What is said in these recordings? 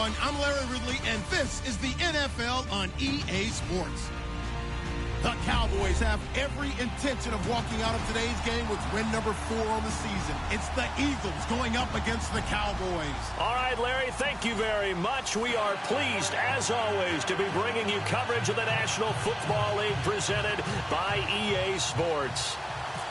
everyone. I'm Larry Ridley, and this is the NFL on EA Sports. The Cowboys have every intention of walking out of today's game with win number 4 on the season. It's the Eagles going up against the Cowboys. All right, Larry, thank you very much. We are pleased, as always, to be bringing you coverage of the National Football League presented by EA Sports.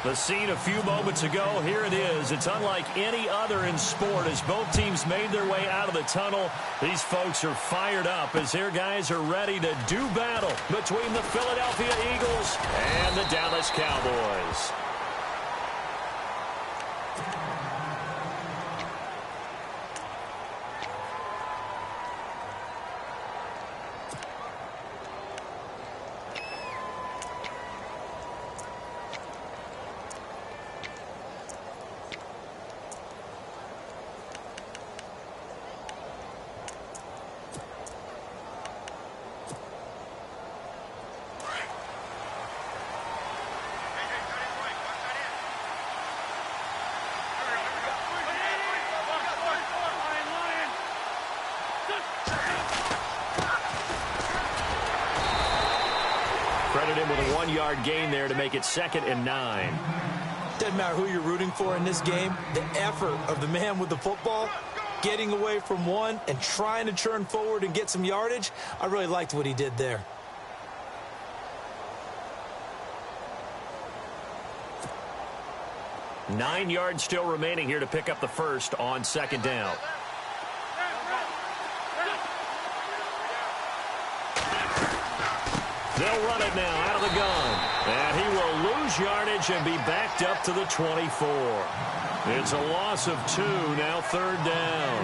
The scene a few moments ago, here it is. It's unlike any other in sport as both teams made their way out of the tunnel. These folks are fired up as their guys are ready to do battle between the Philadelphia Eagles and the Dallas Cowboys. Credited with a 1-yard gain there to make it 2nd and 9. Doesn't matter who you're rooting for in this game. The effort of the man with the football, getting away from one and trying to churn forward and get some yardage, I really liked what he did there. Nine yards still remaining here to pick up the first on 2nd down. They'll run it now out of the gun. And he will lose yardage and be backed up to the 24. It's a loss of 2, now 3rd down.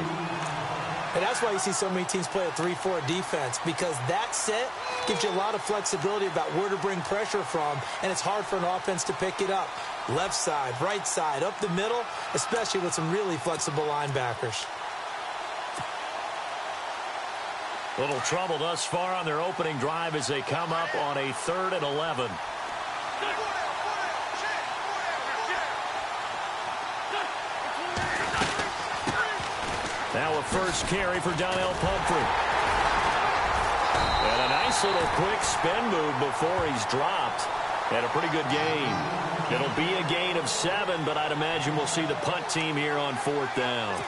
And that's why you see so many teams play a 3-4 defense, because that set gives you a lot of flexibility about where to bring pressure from, and it's hard for an offense to pick it up. Left side, right side, up the middle, especially with some really flexible linebackers. Little trouble thus far on their opening drive as they come up on a 3rd and 11. Now a first carry for Donnell Pumphrey. And a nice little quick spin move before he's dropped. Had a pretty good gain. It'll be a gain of 7, but I'd imagine we'll see the punt team here on 4th down.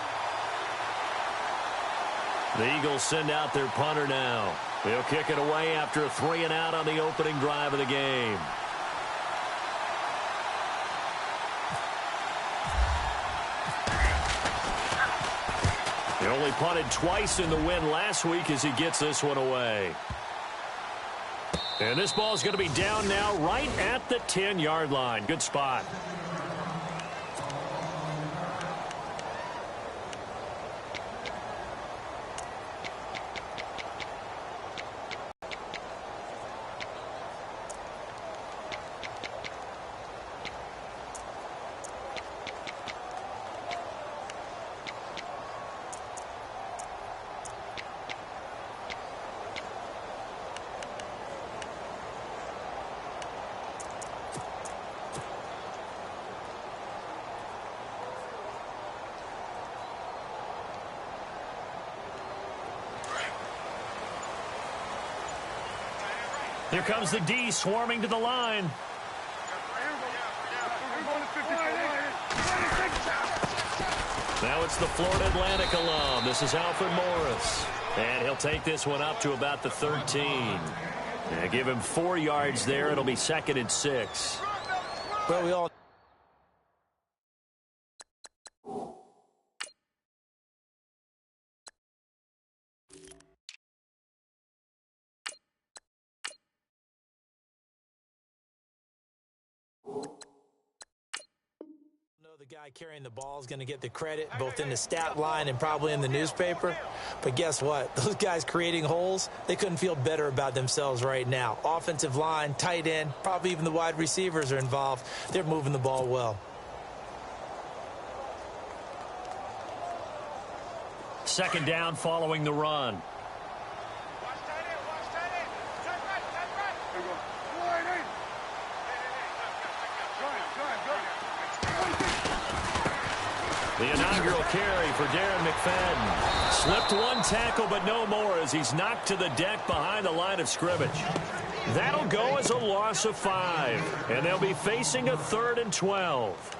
The Eagles send out their punter now. He'll kick it away after a 3-and-out on the opening drive of the game. He only punted twice in the win last week as he gets this one away. And this ball is going to be down now right at the 10-yard line. Good spot. Here comes the D swarming to the line. Now it's the Florida Atlantic alum. This is Alfred Morris. And he'll take this one up to about the 13. And give him 4 yards there. It'll be 2nd and 6. Well, we all the guy carrying the ball is going to get the credit both in the stat line and probably in the newspaper. But guess what? Those guys creating holes, they couldn't feel better about themselves right now. Offensive line, tight end, probably even the wide receivers are involved. They're moving the ball well. 2nd down following the run. The inaugural carry for Darren McFadden. Slipped one tackle, but no more as he's knocked to the deck behind the line of scrimmage. That'll go as a loss of 5, and they'll be facing a 3rd and 12.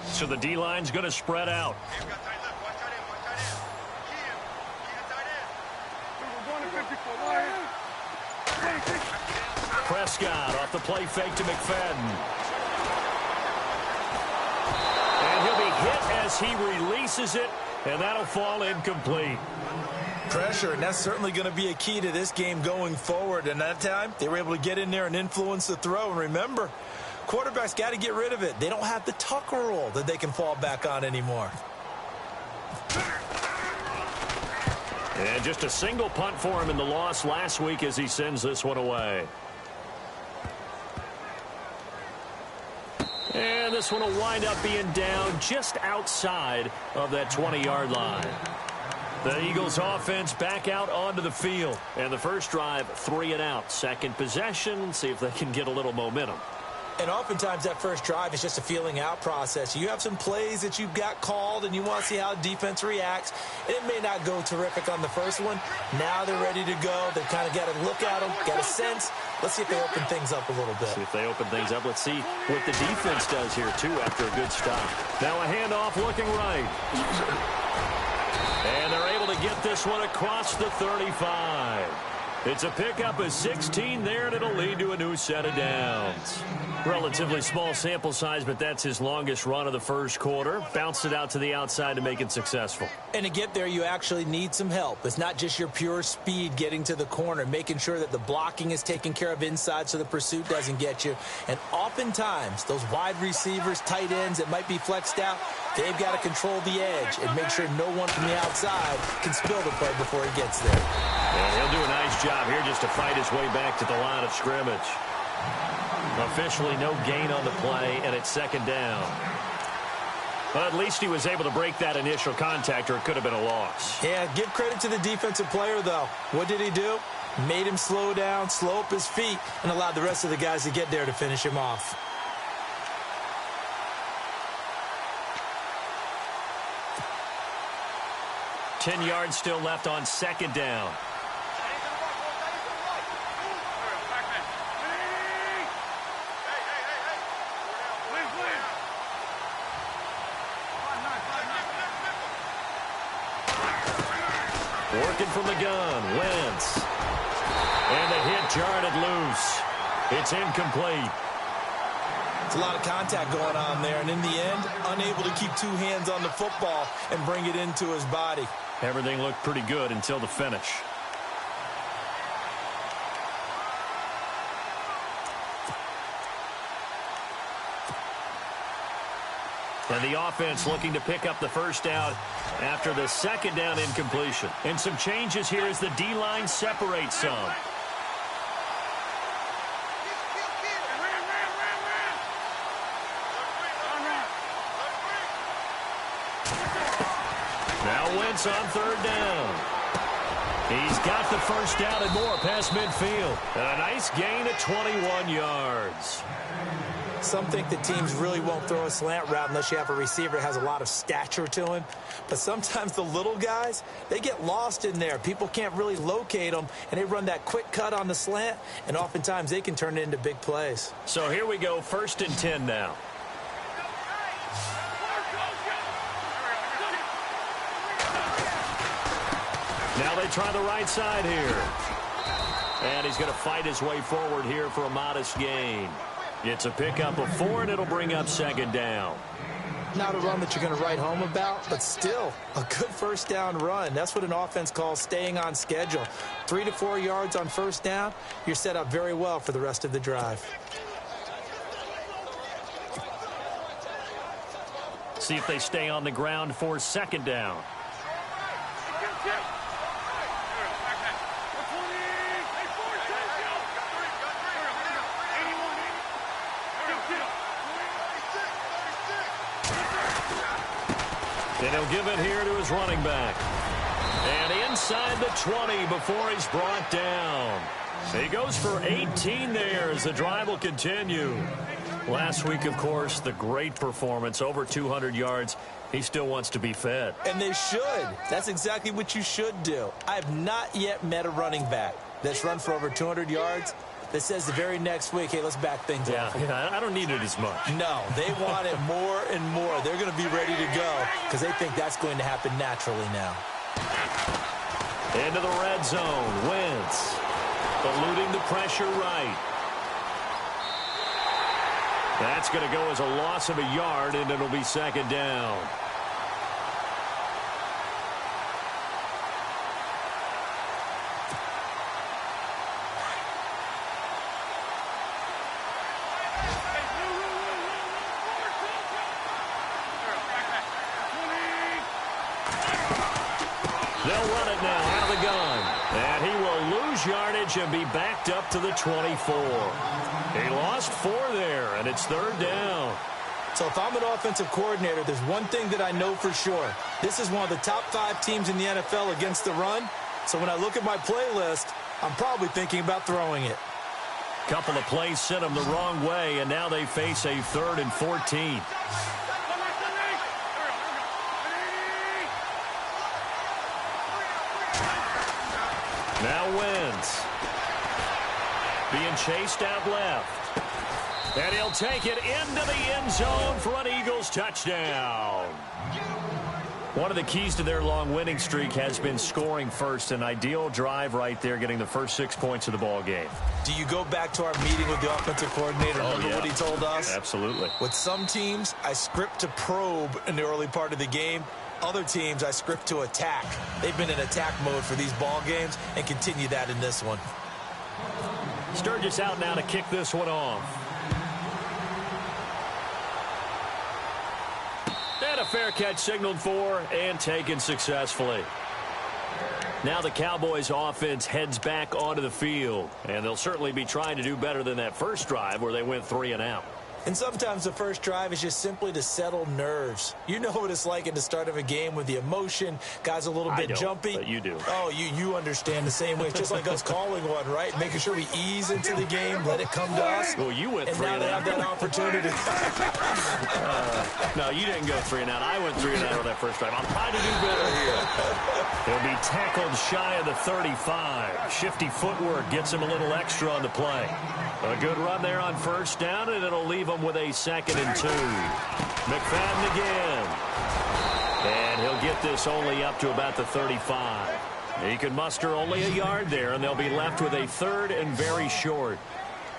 So the D-line's going to spread out. Prescott off the play fake to McFadden. And he'll be hit as he releases it, and that'll fall incomplete. Pressure, and that's certainly going to be a key to this game going forward. And that time, they were able to get in there and influence the throw. And remember, quarterbacks got to get rid of it. They don't have the Tucker rule that they can fall back on anymore. And just a single punt for him in the loss last week as he sends this one away. And this one will wind up being down just outside of that 20-yard line. The Eagles offense back out onto the field. And the first drive, 3 and out. Second possession, see if they can get a little momentum. And oftentimes that first drive is just a feeling out process. You have some plays that you've got called and you want to see how defense reacts. And it may not go terrific on the first one. Now they're ready to go. They've kind of got to look at them, got a sense. Let's see if they open things up a little bit. See if they open things up. Let's see what the defense does here, too, after a good stop. Now a handoff looking right. And they're able to get this one across the 35. It's a pickup of 16 there, and it'll lead to a new set of downs. Relatively small sample size, but that's his longest run of the first quarter. Bounced it out to the outside to make it successful. And to get there, you actually need some help. It's not just your pure speed getting to the corner, making sure that the blocking is taken care of inside so the pursuit doesn't get you. And oftentimes, those wide receivers, tight ends that might be flexed out, they've got to control the edge and make sure no one from the outside can spill the play before he gets there. And he'll do a nice job here just to fight his way back to the line of scrimmage. Officially no gain on the play, and it's second down. Well, at least he was able to break that initial contact, or it could have been a loss. Yeah, give credit to the defensive player, though. What did he do? Made him slow down, slow up his feet, and allowed the rest of the guys to get there to finish him off. Ten yards still left on second down. Working from the gun, Wentz. And the hit jarred it loose. It's incomplete. It's a lot of contact going on there, and in the end, unable to keep 2 hands on the football and bring it into his body. Everything looked pretty good until the finish. And the offense looking to pick up the first down after the second down incompletion. And some changes here as the D-line separates some. Now Wentz on third down. He's got the first down and more past midfield. And a nice gain of 21 yards. Some think that teams really won't throw a slant route unless you have a receiver that has a lot of stature to him. But sometimes the little guys, they get lost in there. People can't really locate them, and they run that quick cut on the slant, and oftentimes they can turn it into big plays. So here we go, 1st and 10 now. Now they try the right side here. And he's going to fight his way forward here for a modest gain. It's a pickup of 4, and it'll bring up second down. Not a run that you're going to write home about, but still a good first down run. That's what an offense calls staying on schedule. 3 to 4 yards on first down, you're set up very well for the rest of the drive. See if they stay on the ground for second down. And he'll give it here to his running back. And inside the 20 before he's brought down. He goes for 18 there as the drive will continue. Last week, of course, the great performance, over 200 yards. He still wants to be fed. And they should. That's exactly what you should do. I have not yet met a running back that's run for over 200 yards that says the very next week, hey, let's back things up. Yeah, I don't need it as much. No, they want it more and more. They're going to be ready to go because they think that's going to happen naturally now. Into the red zone. Wentz eluding the pressure right. That's going to go as a loss of a yard, and it'll be second down. They'll run it now out of the gun. And he will lose yardage and be backed up to the 24. He lost 4 there, and it's third down. So if I'm an offensive coordinator, there's one thing that I know for sure. This is one of the top 5 teams in the NFL against the run. So when I look at my playlist, I'm probably thinking about throwing it. Couple of plays sent them the wrong way, and now they face a 3rd and 14. Now Wentz being chased out left. And he'll take it into the end zone for an Eagles touchdown. One of the keys to their long winning streak has been scoring first. An ideal drive right there, getting the first 6 points of the ball game. Do you go back to our meeting with the offensive coordinator? Remember what he told us? Absolutely. With some teams, I script to probe in the early part of the game. Other teams, I script to attack. They've been in attack mode for these ball games and continue that in this one. Sturgis out now to kick this one off. And a fair catch signaled for and taken successfully. Now the Cowboys offense heads back onto the field. And they'll certainly be trying to do better than that first drive where they went 3 and out. And sometimes the first drive is just simply to settle nerves. You know what it's like at the start of a game with the emotion. Guys a little bit jumpy. But you do. Oh, you understand the same way. It's just like us calling one, right? Making sure we ease into the game, let it come to us. Well, you went 3 and out. And now they have that opportunity. No, you didn't go 3 and out. I went 3 and out on that first drive. I'm trying to do better here. He'll be tackled shy of the 35. Shifty footwork gets him a little extra on the play. A good run there on first down, and it'll leave him with a 2nd and 2. McFadden again. And he'll get this only up to about the 35. He can muster only a yard there, and they'll be left with a 3rd and very short.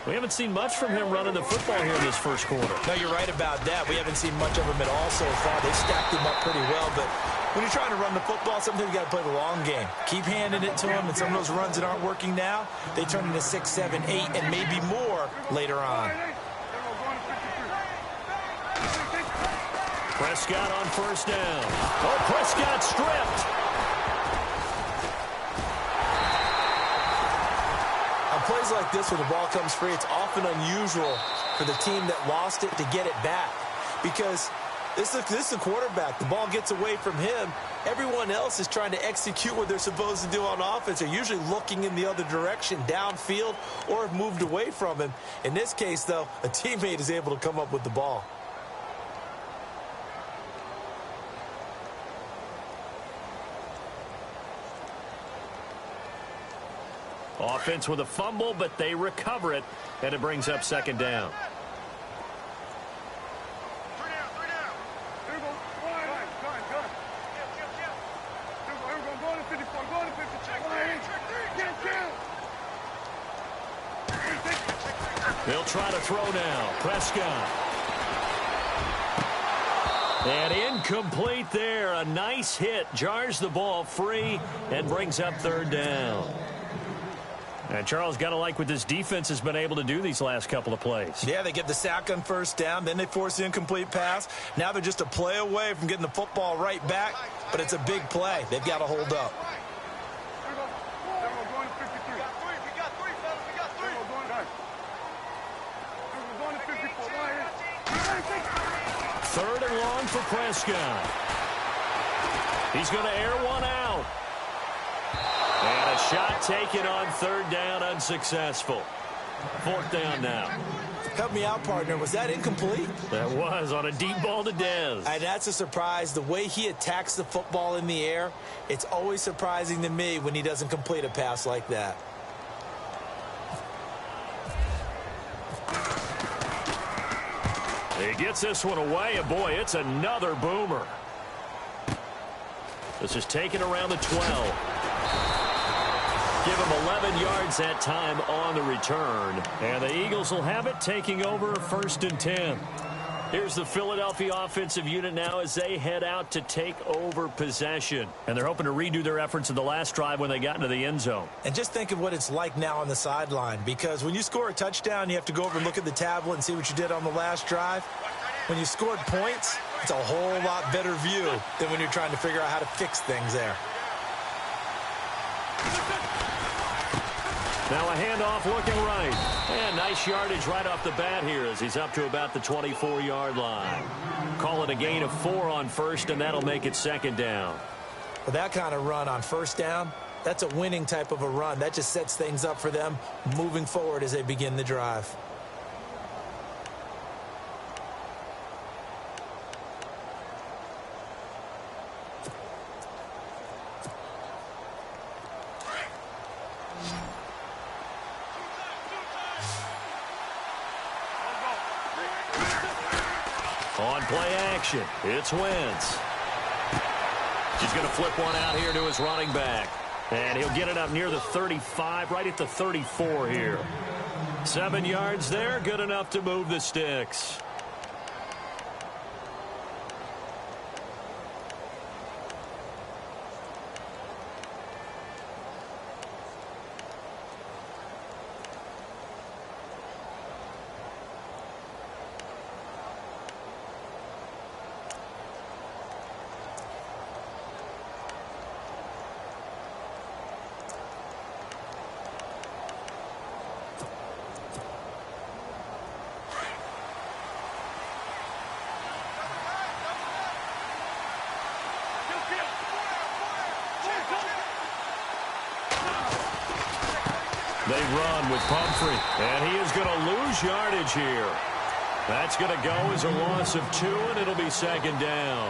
We haven't seen much from him running the football here in this first quarter. No, you're right about that. We haven't seen much of him at all so far. They stacked him up pretty well, but when you're trying to run the football, sometimes you got to play the long game. Keep handing it to him, and some of those runs that aren't working now, they turn into 6, 7, 8, and maybe more later on. Prescott on first down. Oh, Prescott stripped. On plays like this where the ball comes free, it's often unusual for the team that lost it to get it back. Because this is the quarterback. The ball gets away from him. Everyone else is trying to execute what they're supposed to do on offense. They're usually looking in the other direction, downfield, or have moved away from him. In this case, though, a teammate is able to come up with the ball. Offense with a fumble, but they recover it, and it brings up 2nd down. They'll try to throw now. Prescott. And incomplete there. A nice hit. Jars the ball free and brings up 3rd down. And Charles, got to like what this defense has been able to do these last couple of plays. Yeah, they get the sack on first down, then they force the incomplete pass. Now they're just a play away from getting the football right back, but it's a big play. They've got to hold up. Third and long for Prescott. He's going to air one out. And a shot taken on third down, unsuccessful. Fourth down now. Help me out, partner. Was that incomplete? That was on a deep ball to Dez. And that's a surprise. The way he attacks the football in the air, it's always surprising to me when he doesn't complete a pass like that. He gets this one away, and boy, it's another boomer. This is taken around the 12. Give him 11 yards that time on the return. And the Eagles will have it, taking over 1st and 10. Here's the Philadelphia offensive unit now as they head out to take over possession. And they're hoping to redo their efforts in the last drive when they got into the end zone. And just think of what it's like now on the sideline, because when you score a touchdown, you have to go over and look at the tablet and see what you did on the last drive. When you scored points, it's a whole lot better view than when you're trying to figure out how to fix things there. Now a handoff looking right. And nice yardage right off the bat here as he's up to about the 24-yard line. Call it a gain of 4 on first, and that'll make it 2nd down. With that kind of run on 1st down, that's a winning type of a run. That just sets things up for them moving forward as they begin the drive. On play action, it's Wentz. He's going to flip one out here to his running back. And he'll get it up near the 35, right at the 34 here. 7 yards there, good enough to move the sticks. They run with Pumphrey, and he is going to lose yardage here. That's going to go as a loss of 2, and it'll be 2nd down.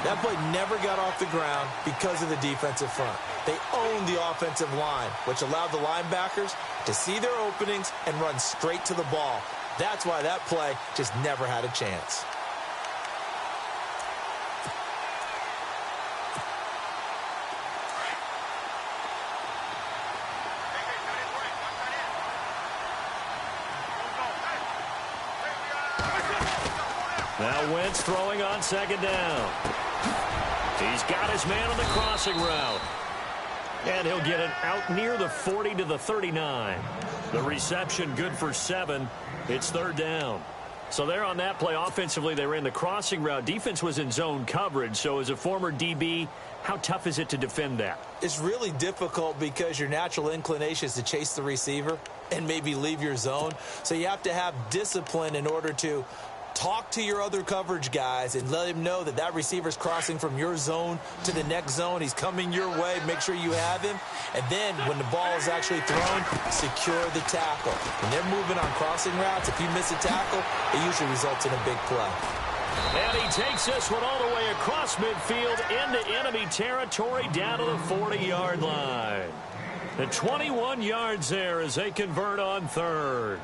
That play never got off the ground because of the defensive front. They owned the offensive line, which allowed the linebackers to see their openings and run straight to the ball. That's why that play just never had a chance. Now Wentz throwing on 2nd down. He's got his man on the crossing route. And he'll get it out near the 40 to the 39. The reception good for 7. It's 3rd down. So there on that play, offensively, they ran the crossing route. Defense was in zone coverage. So as a former DB, how tough is it to defend that? It's really difficult because your natural inclination is to chase the receiver and maybe leave your zone. So you have to have discipline in order to talk to your other coverage guys and let him know that that receiver's crossing from your zone to the next zone. He's coming your way. Make sure you have him. And then when the ball is actually thrown, secure the tackle. When they're moving on crossing routes, if you miss a tackle, it usually results in a big play. And he takes this one all the way across midfield into enemy territory down to the 40-yard line. The 21 yards there as they convert on 3rd.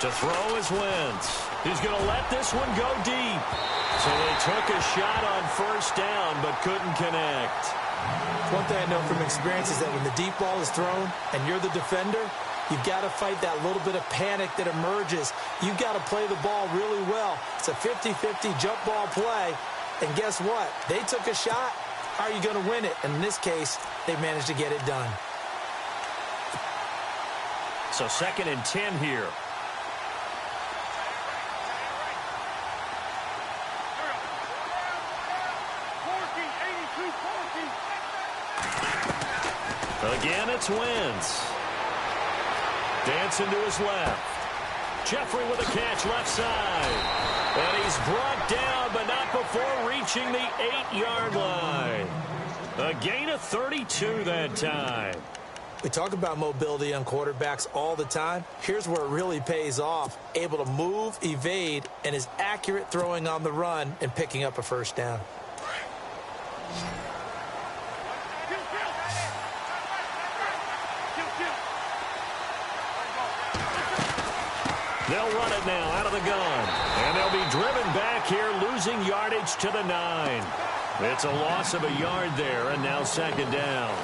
To throw is Wentz. He's going to let this one go deep. So they took a shot on 1st down, but couldn't connect. One thing I know from experience is that when the deep ball is thrown and you're the defender, you've got to fight that little bit of panic that emerges. You've got to play the ball really well. It's a 50-50 jump ball play. And guess what? They took a shot. how are you going to win it? And in this case, they managed to get it done. So 2nd and 10 here. Again, it's Wentz. Dancing to his left. Jeffrey with a catch left side. And he's brought down, but not before reaching the 8-yard line. A gain of 32 that time. We talk about mobility on quarterbacks all the time. Here's where it really pays off. Able to move, evade, and is accurate throwing on the run and picking up a first down. They'll run it now out of the gun. And they'll be driven back here, losing yardage to the 9. It's a loss of a yard there, and now 2nd down.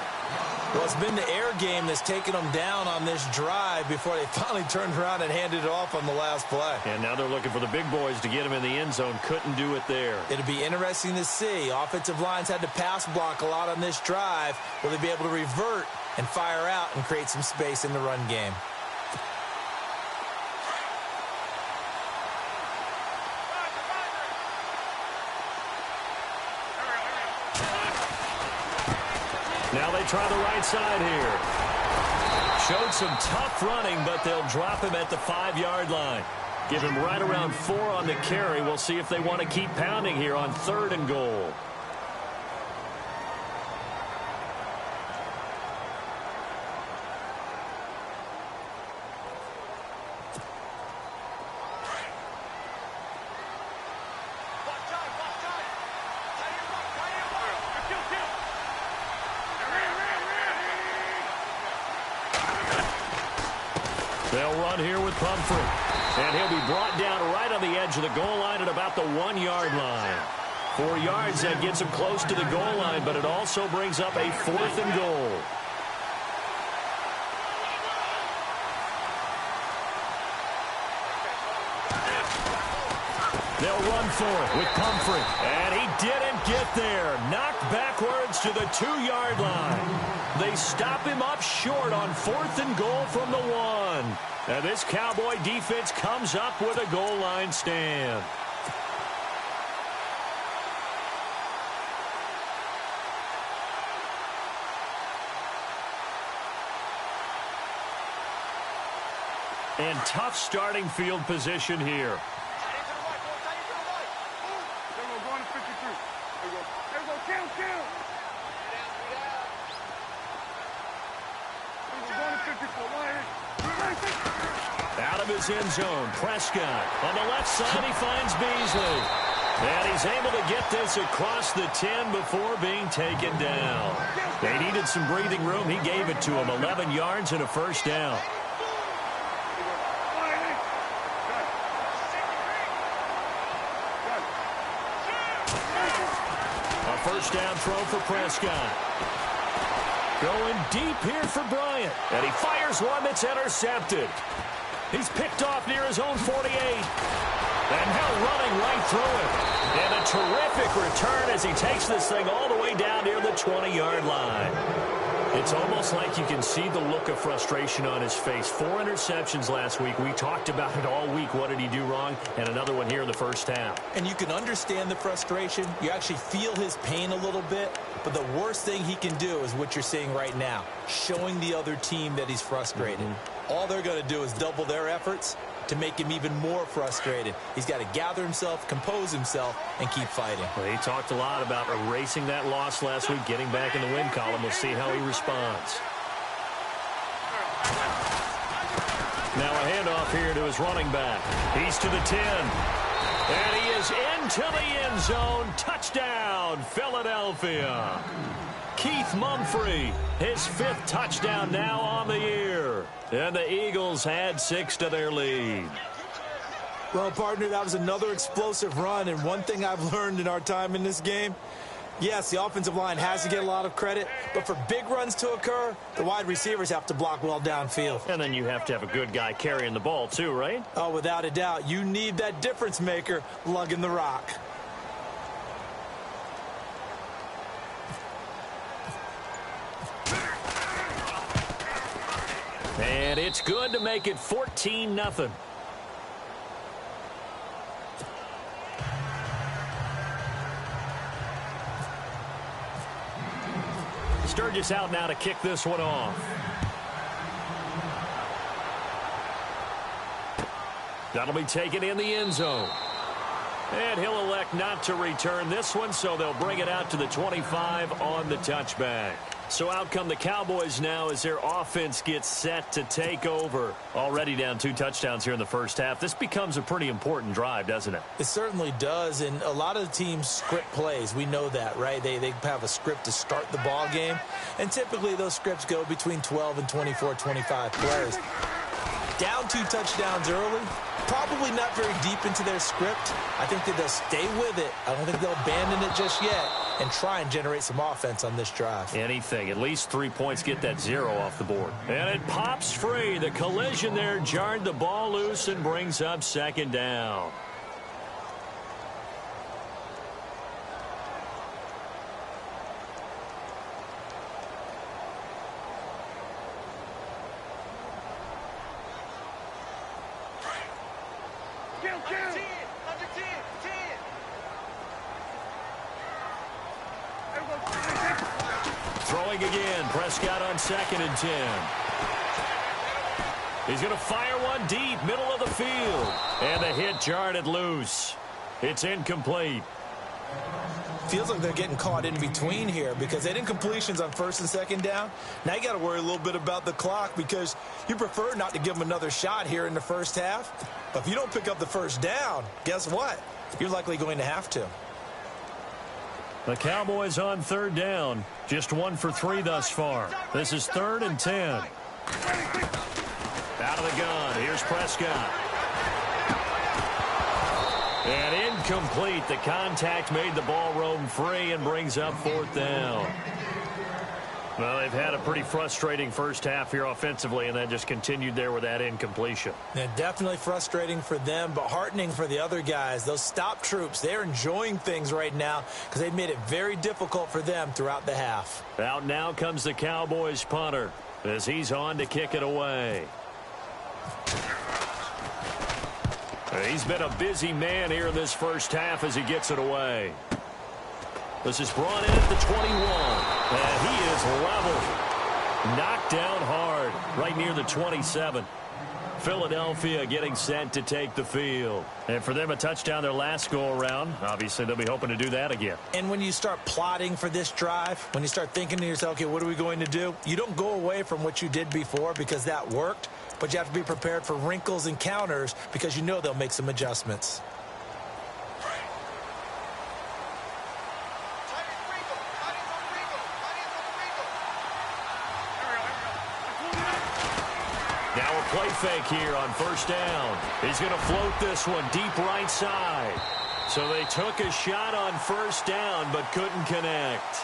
Well, it's been the air game that's taken them down on this drive before they finally turned around and handed it off on the last play. And now they're looking for the big boys to get him in the end zone. Couldn't do it there. It'll be interesting to see. Offensive lines had to pass block a lot on this drive. Will they be able to revert and fire out and create some space in the run game? Now they try the right side here. Showed some tough running, but they'll drop him at the 5-yard line. Give him right around 4 on the carry. We'll see if they want to keep pounding here on 3rd and goal. They'll run here with Pumphrey. And he'll be brought down right on the edge of the goal line at about the 1-yard line. 4 yards, that gets him close to the goal line, but it also brings up a 4th and goal. They'll run for it with Pumphrey. And he didn't get there. Knocked backwards to the 2-yard line. They stop him up short on 4th and goal from the 1. And this Cowboy defense comes up with a goal line stand. And tough starting field position here. Out of his end zone, Prescott. On the left side, he finds Beasley. And he's able to get this across the 10 before being taken down. They needed some breathing room. He gave it to him. 11 yards and a first down. A first down throw for Prescott. Going deep here for Bryant. And he fires one that's intercepted. He's picked off near his own 48. And now running right through it. And a terrific return as he takes this thing all the way down near the 20-yard line. It's almost like you can see the look of frustration on his face. 4 interceptions last week. We talked about it all week. What did he do wrong? And another one here in the first half. And you can understand the frustration. You actually feel his pain a little bit. But the worst thing he can do is what you're seeing right now, showing the other team that he's frustrated. All they're going to do is double their efforts to make him even more frustrated. He's got to gather himself, compose himself, and keep fighting. Well, he talked a lot about erasing that loss last week, getting back in the win column. We'll see how he responds. Now a handoff here to his running back. He's to the 10. And he is into the end zone. Touchdown, Philadelphia. Keith Mumphrey, his 5th touchdown now on the year. And the Eagles add 6 to their lead. Well, partner, that was another explosive run. And one thing I've learned in our time in this game, yes, the offensive line has to get a lot of credit, but for big runs to occur, the wide receivers have to block well downfield. And then you have to have a good guy carrying the ball too, right? Oh, without a doubt. You need that difference maker lugging the rock. And it's good to make it 14-0. Sturgis out now to kick this one off. That'll be taken in the end zone. And he'll elect not to return this one, so they'll bring it out to the 25 on the touchback. So out come the Cowboys now as their offense gets set to take over. Already down 2 touchdowns here in the first half. This becomes a pretty important drive, doesn't it? It certainly does, and a lot of the teams script plays. We know that, right? They have a script to start the ball game, and typically those scripts go between 12 and 24, 25 plays. Down 2 touchdowns early, probably not very deep into their script. I think that they'll stay with it. I don't think they'll abandon it just yet and try and generate some offense on this drive. Anything. At least 3 points, get that 0 off the board. And it pops free. The collision there jarred the ball loose and brings up 2nd down. Throwing again. Prescott on 2nd and 10. He's going to fire one deep, middle of the field. And the hit jarred it loose. It's incomplete. Feels like they're getting caught in between here because they didn't completions on 1st and 2nd down. Now you got to worry a little bit about the clock because you prefer not to give them another shot here in the first half. But if you don't pick up the 1st down, guess what? You're likely going to have to. The Cowboys on 3rd down. Just 1 for 3 thus far. This is 3rd and 10. Out of the gun. Here's Prescott. And incomplete. The contact made the ball roam free and brings up 4th down. Well, they've had a pretty frustrating first half here offensively, and that just continued there with that incompletion. Yeah, definitely frustrating for them, but heartening for the other guys. Those stop troops, they're enjoying things right now because they've made it very difficult for them throughout the half. Out now comes the Cowboys punter as he's on to kick it away. He's been a busy man here in this first half as he gets it away. This is brought in at the 21, and he is leveled. Knocked down hard, right near the 27. Philadelphia getting set to take the field. And for them, a touchdown their last go-around. Obviously, they'll be hoping to do that again. And when you start plotting for this drive, when you start thinking to yourself, okay, what are we going to do? You don't go away from what you did before because that worked, but you have to be prepared for wrinkles and counters because you know they'll make some adjustments. Now a play fake here on 1st down. He's going to float this one deep right side. So they took a shot on 1st down but couldn't connect.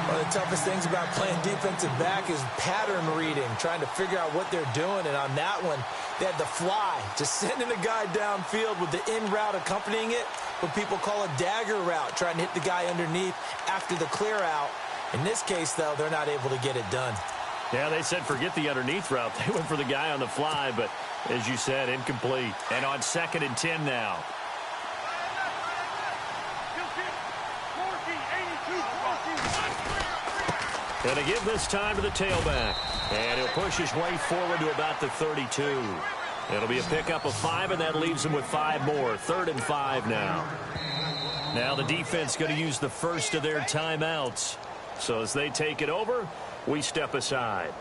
One of the toughest things about playing defensive back is pattern reading, trying to figure out what they're doing. And on that one, they had the fly, just sending a guy downfield with the in route accompanying it, what people call a dagger route, trying to hit the guy underneath after the clear out. In this case, though, they're not able to get it done. Yeah, they said forget the underneath route. They went for the guy on the fly, but as you said, incomplete. And on 2nd and 10 now. Going to give this time to the tailback. And he'll push his way forward to about the 32. It'll be a pickup of 5, and that leaves him with 5 more. 3rd and 5 now. Now the defense going to use the first of their timeouts. So as they take it over, we step aside.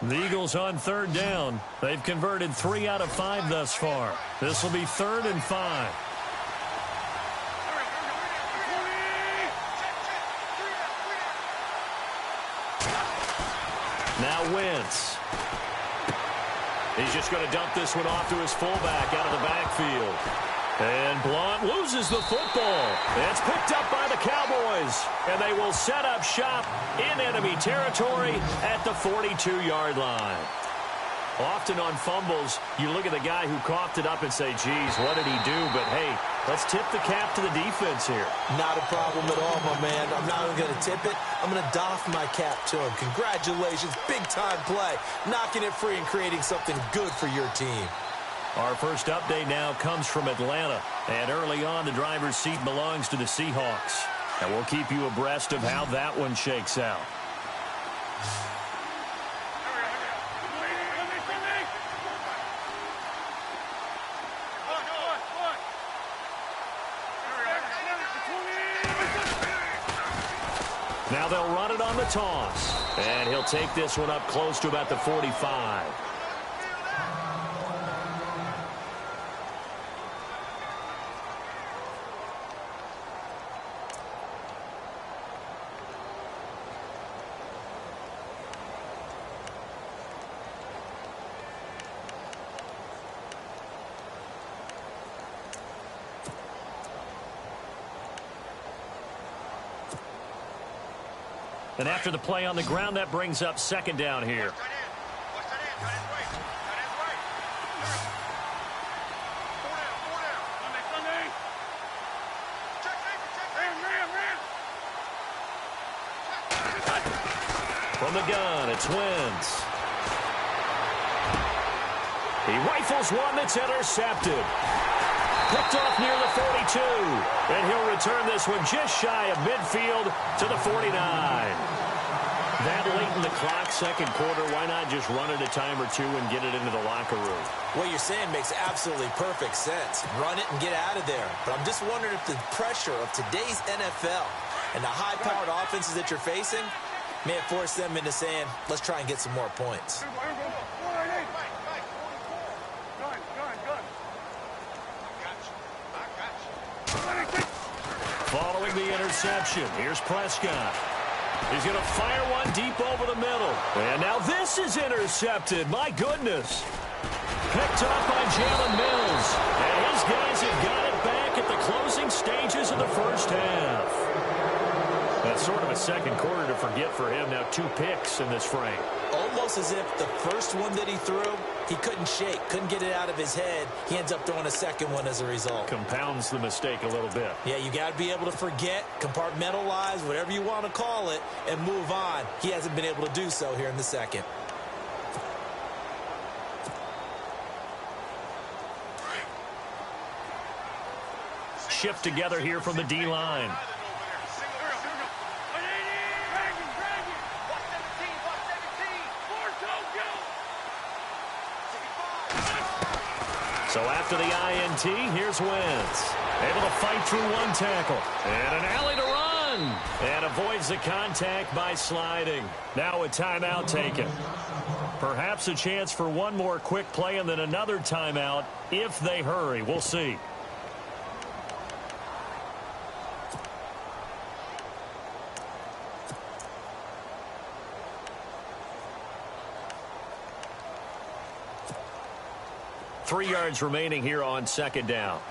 The Eagles on 3rd down. They've converted 3 out of 5 thus far. This will be 3rd and 5. Now Wentz. He's just going to dump this one off to his fullback out of the backfield. And Blount loses the football. It's picked up by the Cowboys. And they will set up shop in enemy territory at the 42-yard line. Often on fumbles, you look at the guy who coughed it up and say, geez, what did he do? But, hey, let's tip the cap to the defense here. Not a problem at all, my man. I'm not even going to tip it. I'm going to doff my cap to him. Congratulations, big-time play. Knocking it free and creating something good for your team. Our first update now comes from Atlanta. And early on, the driver's seat belongs to the Seahawks. And we'll keep you abreast of how that one shakes out. Now they'll run it on the toss. And he'll take this one up close to about the 45. And after the play on the ground, that brings up second down here. From the gun, it's Wentz. He rifles one that's intercepted. Picked off near the 42. And he'll return this one just shy of midfield to the 49. That late in the clock, second quarter, why not just run it a time or two and get it into the locker room? What you're saying makes absolutely perfect sense. Run it and get out of there. But I'm just wondering if the pressure of today's NFL and the high-powered offenses that you're facing may have forced them into saying, let's try and get some more points. Following the interception, here's Prescott. He's going to fire one deep over the middle. And now this is intercepted. My goodness. Picked up by Jalen Mills. And his guys have got it back at the closing stages of the first half. That's sort of a second quarter to forget for him. Now 2 picks in this frame. Almost as if the first one that he threw, he couldn't shake, couldn't get it out of his head. He ends up throwing a second one as a result. Compounds the mistake a little bit. Yeah, you got to be able to forget, compartmentalize, whatever you want to call it, and move on. He hasn't been able to do so here in the second. Shift together here from the D-line. So after the INT, here's Wentz. Able to fight through one tackle. And an alley to run. And avoids the contact by sliding. Now a timeout taken. Perhaps a chance for one more quick play and then another timeout if they hurry. We'll see. Three yards remaining here on second down.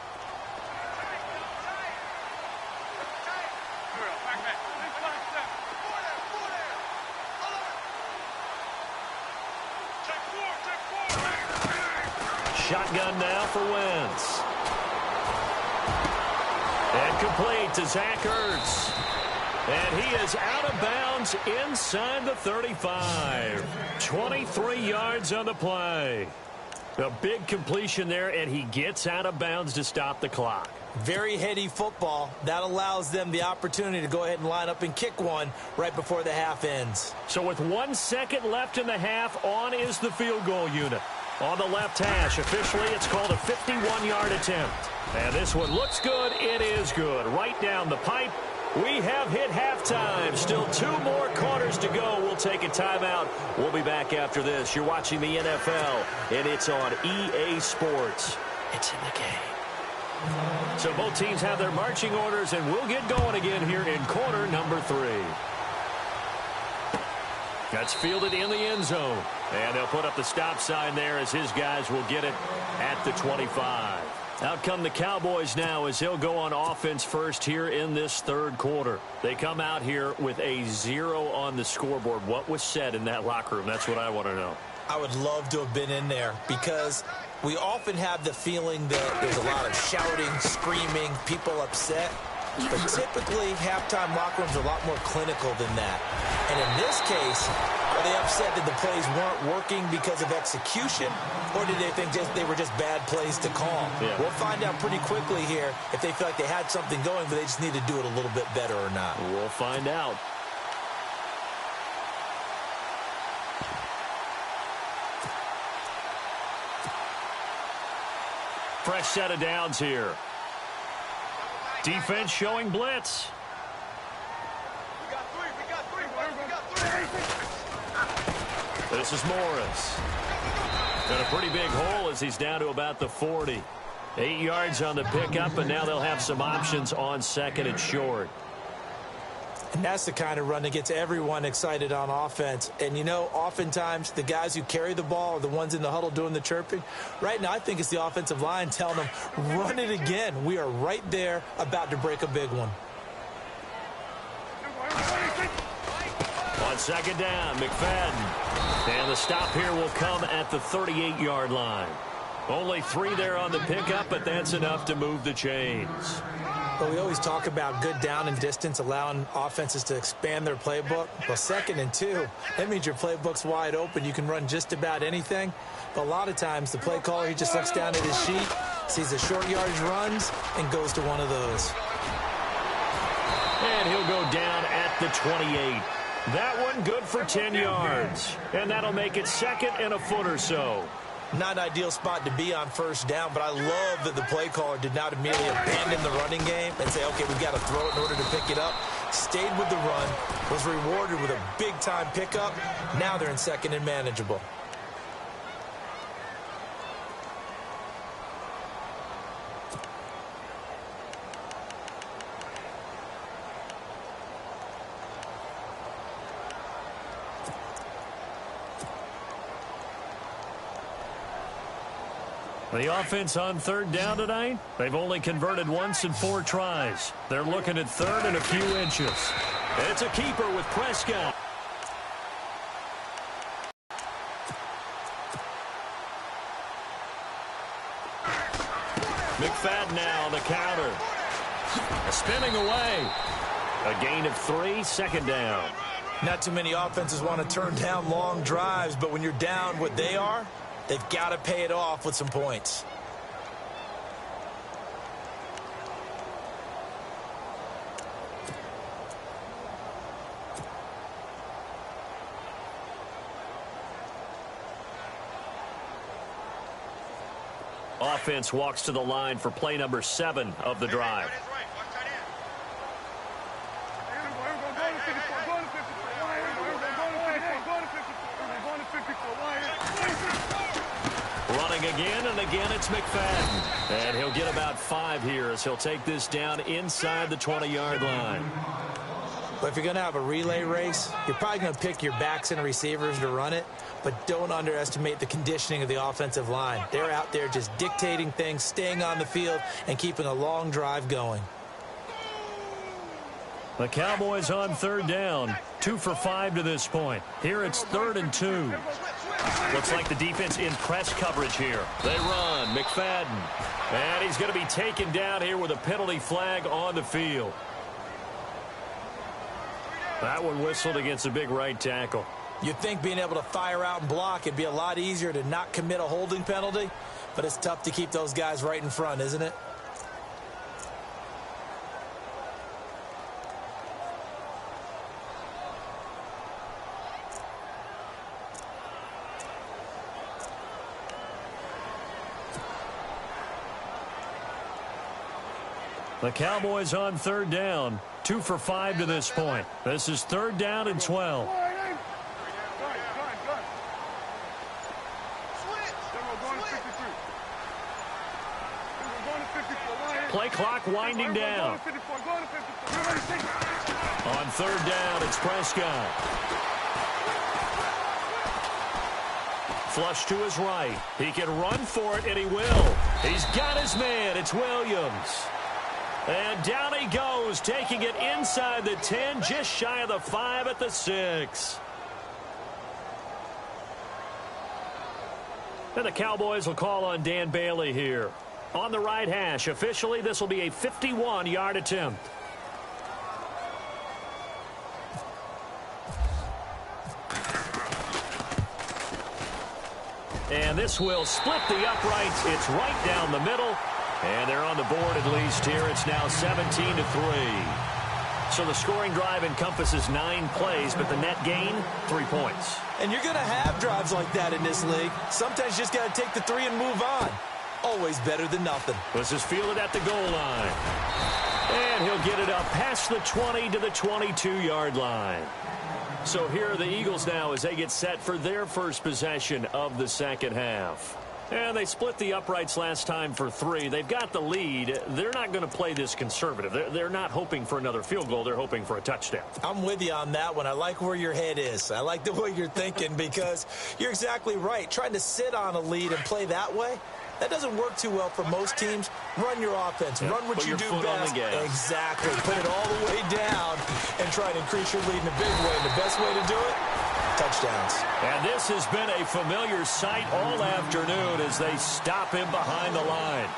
Shotgun now for Wentz. And complete to Zach Ertz. And he is out of bounds inside the 35. 23 yards on the play. A big completion there, and he gets out of bounds to stop the clock. Very heady football. That allows them the opportunity to go ahead and line up and kick one right before the half ends. So with 1 second left in the half, on is the field goal unit. On the left hash, officially it's called a 51-yard attempt. And this one looks good. It is good. Right down the pipe. We have hit halftime. Still 2 more quarters to go. We'll take a timeout. We'll be back after this. You're watching the NFL, and it's on EA Sports. It's in the game. So both teams have their marching orders, and we'll get going again here in quarter number 3. That's fielded in the end zone. And they'll put up the stop sign there as his guys will get it at the 25. Out come the Cowboys now as he'll go on offense first here in this third quarter. They come out here with a 0 on the scoreboard. What was said in that locker room? That's what I want to know. I would love to have been in there because we often have the feeling that there's a lot of shouting, screaming, people upset. But typically, halftime locker rooms are a lot more clinical than that. And in this case, are they upset that the plays weren't working because of execution, or did they think they were just bad plays to call? Yeah. We'll find out pretty quickly here if they feel like they had something going, but they just need to do it a little bit better or not. We'll find out. Fresh set of downs here. Defense showing blitz. This is Morris. Got a pretty big hole as he's down to about the 40. 8 yards on the pickup, and now they'll have some options on second and short. And that's the kind of run that gets everyone excited on offense. And, you know, oftentimes the guys who carry the ball are the ones in the huddle doing the chirping. Right now, I think it's the offensive line telling them, run it again. We are right there about to break a big one. On second down, McFadden. And the stop here will come at the 38-yard line. Only 3 there on the pickup, but that's enough to move the chains. But we always talk about good down and distance, allowing offenses to expand their playbook. Well, 2nd and 2, that means your playbook's wide open. You can run just about anything. But a lot of times, the play caller, he just looks down at his sheet, sees the short yardage runs, and goes to one of those. And he'll go down at the 28. That one good for 10 yards. And that'll make it 2nd and a foot or so. Not an ideal spot to be on first down, but I love that the play caller did not immediately abandon the running game and say, okay, we've got to throw it in order to pick it up. Stayed with the run, was rewarded with a big-time pickup. Now they're in 2nd and manageable. The offense on 3rd down tonight, they've only converted once in 4 tries. They're looking at 3rd and a few inches. It's a keeper with Prescott. McFadden now on the counter. Spinning away. A gain of 3, 2nd down. Not too many offenses want to turn down long drives, but when you're down what they are, they've got to pay it off with some points. Offense walks to the line for play number 7 of the drive. Running again, and again it's McFadden. And he'll get about 5 here as he'll take this down inside the 20-yard line. But if you're going to have a relay race, you're probably going to pick your backs and receivers to run it, but don't underestimate the conditioning of the offensive line. They're out there just dictating things, staying on the field, and keeping a long drive going. The Cowboys on 3rd down, 2 for 5 to this point. Here it's 3rd and 2. Looks like the defense in press coverage here. They run, McFadden. And he's going to be taken down here with a penalty flag on the field. That one whistled against a big right tackle. You'd think being able to fire out and block, it'd be a lot easier to not commit a holding penalty, but it's tough to keep those guys right in front, isn't it? The Cowboys on 3rd down, 2 for 5 to this point. This is 3rd down and 12. Play clock winding down. On 3rd down, it's Prescott. Flush to his right. He can run for it, and he will. He's got his man. It's Williams. And down he goes, taking it inside the 10, just shy of the 5 at the 6. And the Cowboys will call on Dan Bailey here. On the right hash, officially, this will be a 51-yard attempt. And this will split the uprights. It's right down the middle. And they're on the board at least here. It's now 17-3. So the scoring drive encompasses 9 plays, but the net gain, 3 points. And you're going to have drives like that in this league. Sometimes you just got to take the 3 and move on. Always better than nothing. This is fielded at the goal line. And he'll get it up past the 20 to the 22-yard line. So here are the Eagles now as they get set for their first possession of the second half. And they split the uprights last time for 3. They've got the lead. They're not going to play this conservative. They're not hoping for another field goal. They're hoping for a touchdown. I'm with you on that one. I like where your head is. I like the way you're thinking because you're exactly right. Trying to sit on a lead and play that way, that doesn't work too well for most teams. Run your offense. Yeah, run what you do best. Exactly. Put it all the way down and try to increase your lead in a big way. And the best way to do it, touchdowns. And this has been a familiar sight all afternoon as they stop him behind the line.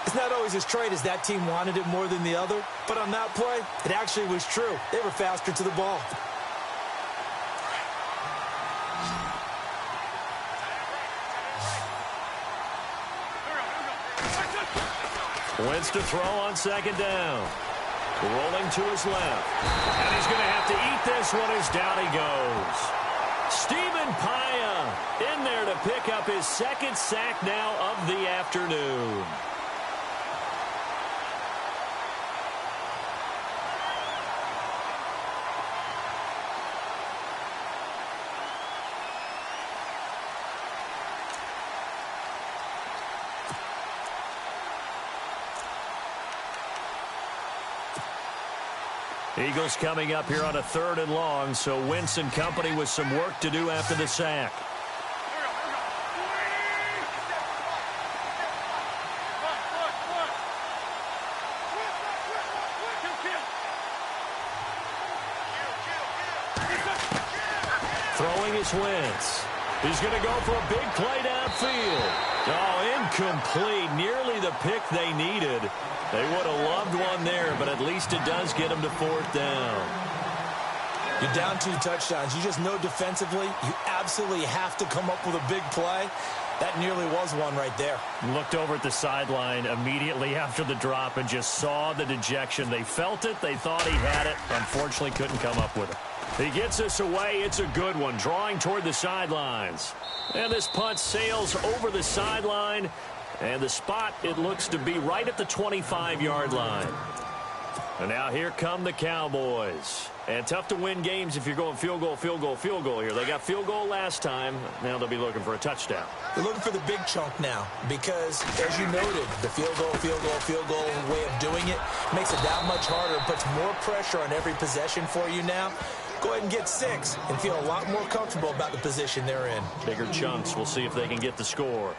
It's not always as trite as that team wanted it more than the other, but on that play, it actually was true. They were faster to the ball. Wentz to throw on second down. Rolling to his left. And he's going to have to eat this one as down he goes. Stephen Paya in there to pick up his second sack now of the afternoon. Eagles coming up here on a 3rd and long, so Wentz and company with some work to do after the sack. Throwing is Wentz. He's going to go for a big play downfield. Oh, incomplete. Nearly the pick they needed. They would have loved one there, but at least it does get them to 4th down. You're down 2 touchdowns. You just know defensively you absolutely have to come up with a big play. That nearly was one right there. Looked over at the sideline immediately after the drop and just saw the dejection. They felt it. They thought he had it. Unfortunately, couldn't come up with it. He gets us away. It's a good one. Drawing toward the sidelines. And this punt sails over the sideline. And the spot, it looks to be right at the 25-yard line. And now here come the Cowboys. And tough to win games if you're going field goal, field goal, field goal here. They got field goal last time. Now they'll be looking for a touchdown. They're looking for the big chunk now because, as you noted, the field goal way of doing it makes it that much harder and puts more pressure on every possession for you now. Go ahead and get 6 and feel a lot more comfortable about the position they're in. Bigger chunks. We'll see if they can get the score.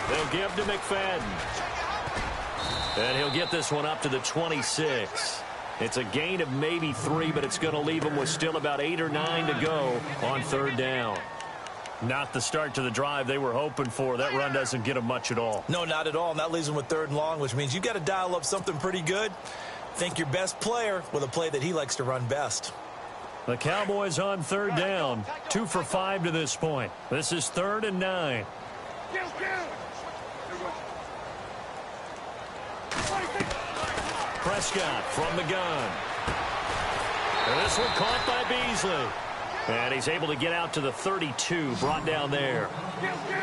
They'll give to McFadden. And he'll get this one up to the 26. It's a gain of maybe 3, but it's going to leave him with still about 8 or 9 to go on 3rd down. Not the start to the drive they were hoping for. That run doesn't get them much at all. No, not at all. And that leaves them with 3rd and long, which means you've got to dial up something pretty good. Think your best player with a play that he likes to run best. The Cowboys on 3rd down. 2 for 5 to this point. This is 3rd and 9. Prescott from the gun. And this one caught by Beasley. And he's able to get out to the 32, brought down there.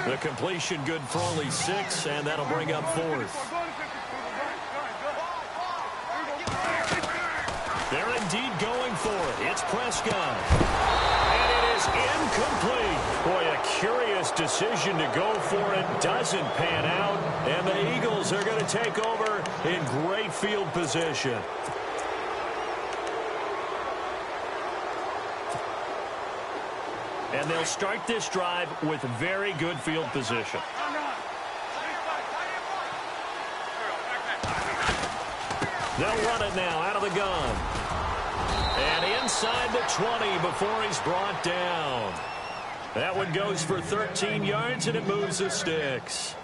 The completion good for only 6, and that'll bring up 4th. They're indeed going for it. It's Prescott. And it is incomplete. Boy, a curious decision to go for it. Doesn't pan out. And the Eagles are going to take over here in great field position. And they'll start this drive with very good field position. They'll run it now out of the gun. And inside the 20 before he's brought down. That one goes for 13 yards, and it moves the sticks.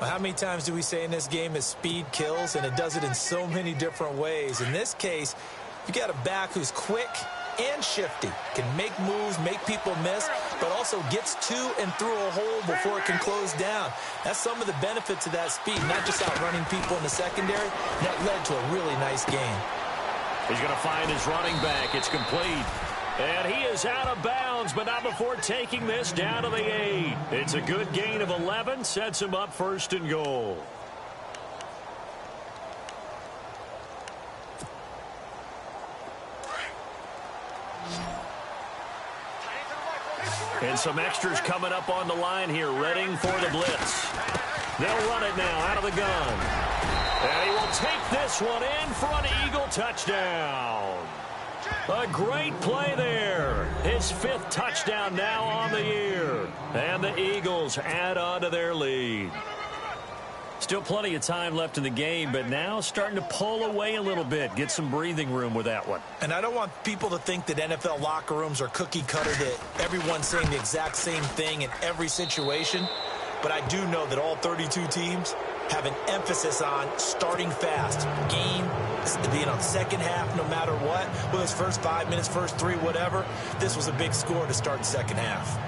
Well, how many times do we say in this game is speed kills, and it does it in so many different ways. In this case, you got a back who's quick and shifty, can make moves, make people miss, but also gets to and through a hole before it can close down. That's some of the benefits of that speed, not just outrunning people in the secondary. That led to a really nice game. He's going to find his running back. It's complete. And he is out of bounds, but not before taking this down to the 8. It's a good gain of 11, sets him up first and goal. And some extras coming up on the line here, readying for the blitz. They'll run it now out of the gun. And he will take this one in for an Eagle touchdown. A great play there. His 5th touchdown now on the year. And the Eagles add on to their lead. Still plenty of time left in the game, but now starting to pull away a little bit. Get some breathing room with that one. And I don't want people to think that NFL locker rooms are cookie cutter, that everyone's saying the exact same thing in every situation. But I do know that all 32 teams have an emphasis on starting fast. Game, being on second half no matter what. Whether it's first 5 minutes, first 3, whatever. This was a big score to start the second half.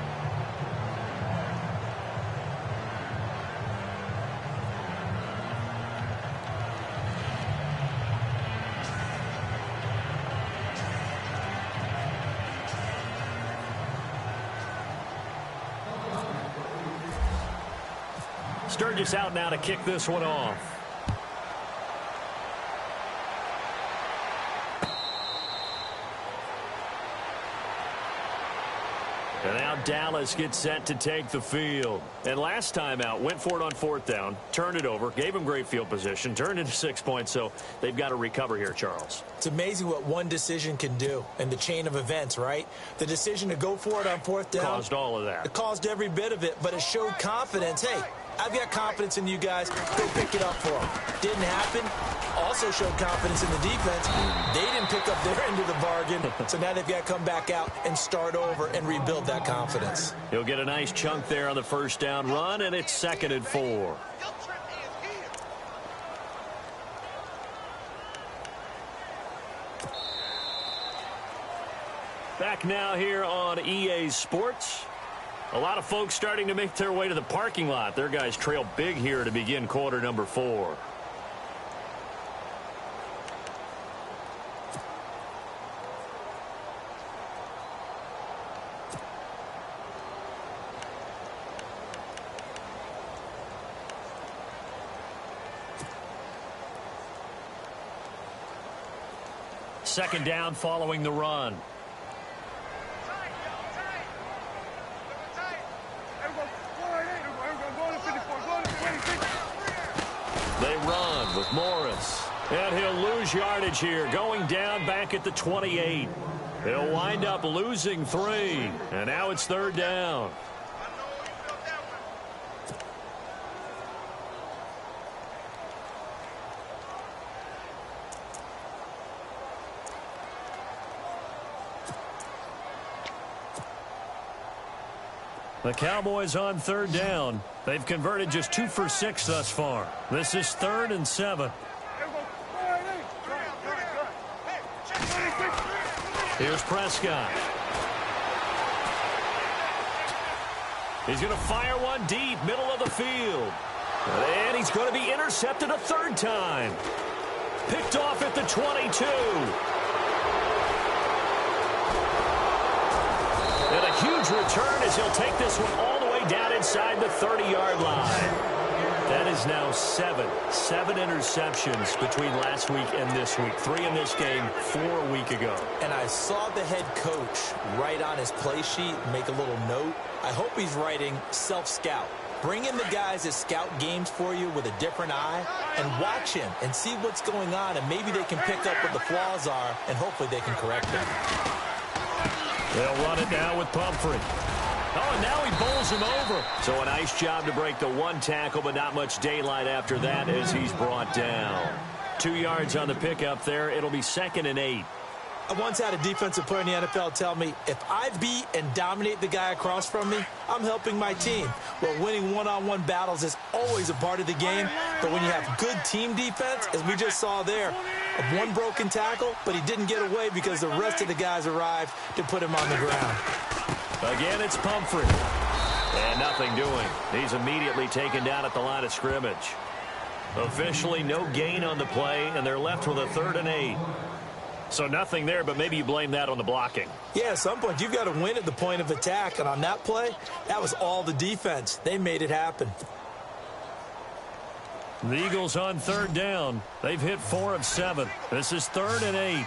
Sturgis out now to kick this one off. And now Dallas gets set to take the field. And last time out, went for it on 4th down, turned it over, gave him great field position, turned into 6 points, so they've got to recover here, Charles. It's amazing what one decision can do in the chain of events, right? The decision to go for it on 4th down. Caused all of that. It caused every bit of it, but it showed confidence. Hey, I've got confidence in you guys. Go pick it up for them. Didn't happen. Also showed confidence in the defense. They didn't pick up their end of the bargain, so now they've got to come back out and start over and rebuild that confidence. He'll get a nice chunk there on the first down run, and it's 2nd and 4. Back now here on EA Sports. A lot of folks starting to make their way to the parking lot. Their guys trail big here to begin quarter number 4. Second down following the run. They run with Morris. And he'll lose yardage here, going down back at the 28. He'll wind up losing 3. And now it's 3rd down. The Cowboys on 3rd down. They've converted just 2 for 6 thus far. This is 3rd and 7. Here's Prescott. He's going to fire one deep, middle of the field. And he's going to be intercepted a 3rd time. Picked off at the 22. And a huge return as he'll take this one all the way down inside the 30-yard line. That is now 7 interceptions between last week and this week. 3 in this game, 4 a week ago. And I saw the head coach write on his play sheet, make a little note. I hope he's writing self-scout, Bring in the guys that scout games for you with a different eye and watch him and see what's going on, and maybe they can pick up what the flaws are, and hopefully they can correct them. They'll run it now with Pumphrey. Oh, and now he bowls him over. So a nice job to break the one tackle, but not much daylight after that as he's brought down. 2 yards on the pickup there. It'll be 2nd and 8. I once had a defensive player in the NFL tell me, if I beat and dominate the guy across from me, I'm helping my team. Well, winning one-on-one battles is always a part of the game, but when you have good team defense, as we just saw there, one broken tackle, but he didn't get away because the rest of the guys arrived to put him on the ground. Again, it's Pumphrey. And nothing doing. He's immediately taken down at the line of scrimmage. Officially no gain on the play, and they're left with a 3rd and 8. So nothing there, but maybe you blame that on the blocking. Yeah, at some point, you've got to win at the point of attack. And on that play, that was all the defense. They made it happen. The Eagles on 3rd down. They've hit 4 of 7. This is 3rd and 8.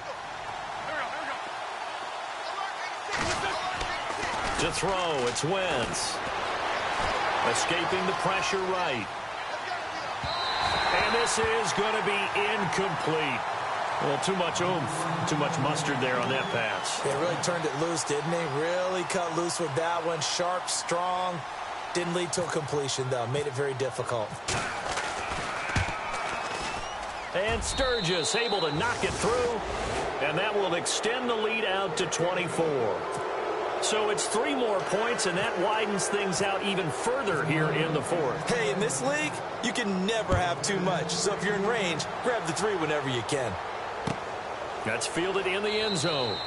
To throw, it's Wentz. Escaping the pressure right. And this is going to be incomplete. Well, too much oomph, too much mustard there on that pass. They really turned it loose, didn't they? Really cut loose with that one. Sharp, strong. Didn't lead to a completion, though. Made it very difficult. And Sturgis able to knock it through. And that will extend the lead out to 24. So it's 3 more points, and that widens things out even further here in the 4th. Hey, in this league, you can never have too much. So if you're in range, grab the 3 whenever you can. That's fielded in the end zone.